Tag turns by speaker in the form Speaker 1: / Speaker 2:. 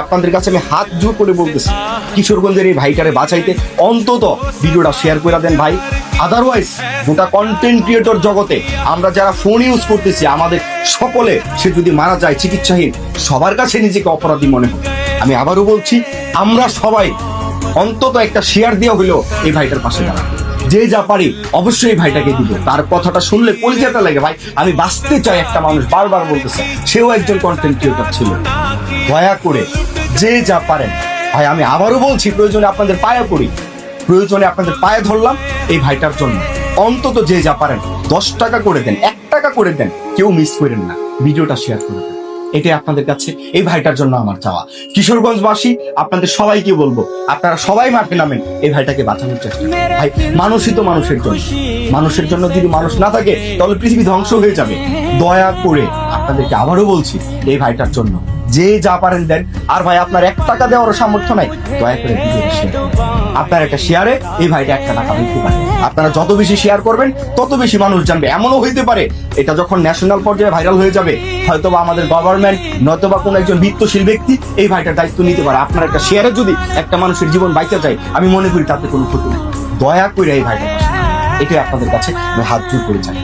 Speaker 1: আপনাদের কাছে আমি হাত জোর করে বলতেছি, কিশোরগঞ্জের এই ভাইটারে বাঁচাইতে অন্তত ভিডিওটা শেয়ার করে দেন ভাই। আদারওয়াইজ গোটা কন্টেন্ট ক্রিয়েটর জগতে আমরা যারা ফোন ইউজ করতেছি, আমাদের সকলে সে যদি মারা যায় চিকিৎসাহীন, সবার কাছে নিজেকে অপরাধী মনে হয়। আমি আবারও বলছি, আমরা সবাই অন্তত একটা শেয়ার দিয়ে হইলো এই ভাইটার পাশে দাঁড়াবো। যে যা পারি অবশ্যই এই ভাইটাকে দিব। তার কথাটা শুনলে কলিজাটা লাগে ভাই। আমি বাঁচতে চাই, একটা মানুষ বারবার বলতেছে, সেও একজন কন্টেন্ট ক্রিয়েটর ছিল। দয়া করে যে যা পারেন ভাই, আমি আবারও বলছি, প্রয়োজনে আপনাদের পায়ে পড়ি, প্রয়োজনে আপনাদের পায়ে ধরলাম এই ভাইটার জন্য। অন্তত যে যা পারেন 10 টাকা করে দেন, 1 টাকা করে দেন, কেউ মিস করেন না, ভিডিওটা শেয়ার করে দেন। এটাই আপনাদের কাছে এই ভাইটার জন্য আমার চাওয়া। কিশোরগঞ্জবাসী, আপনাদের সবাইকে বলবো, আপনারা সবাই মাঠে নামেন, এই ভাইটাকে বাঁচানোর চেষ্টা করুন। ভাই, মানুষই তো মানুষের জন্য, মানুষের জন্য যদি মানুষ না থাকে তাহলে পৃথিবী ধ্বংস হয়ে যাবে। দয়া করে আপনাদেরকে আবারও বলছি, এই ভাইটার জন্য যে যা পারেন দেন। আর ভাই, আপনার 1 টাকা দেওয়ার সামর্থ্য নাই, দয়া করে ভিডিওটা শেয়ার করুন। আপনার একটা শেয়ারে এই ভাইটা 1 টাকা দিতে পারে। আপনারা যত বেশি শেয়ার করবেন তত বেশি মানুষ জানবে। এমনও হইতে পারে এটা যখন ন্যাশনাল পর্যায়ে ভাইরাল হয়ে যাবে, হয়তোবা আমাদের গভর্নমেন্ট নয়তোবা কোনো একজন বিত্তশীল ব্যক্তি এই ভাইটার দায়িত্ব নিতে পারে। আপনার একটা শেয়ারে যদি একটা মানুষের জীবন বাইচা যায়, আমি মনে করি তাতে কোনো ক্ষতি নেই। দয়া করে এই ভাইটার পাশে, এটাই আপনাদের কাছে আমি হাত জোর করে চাই।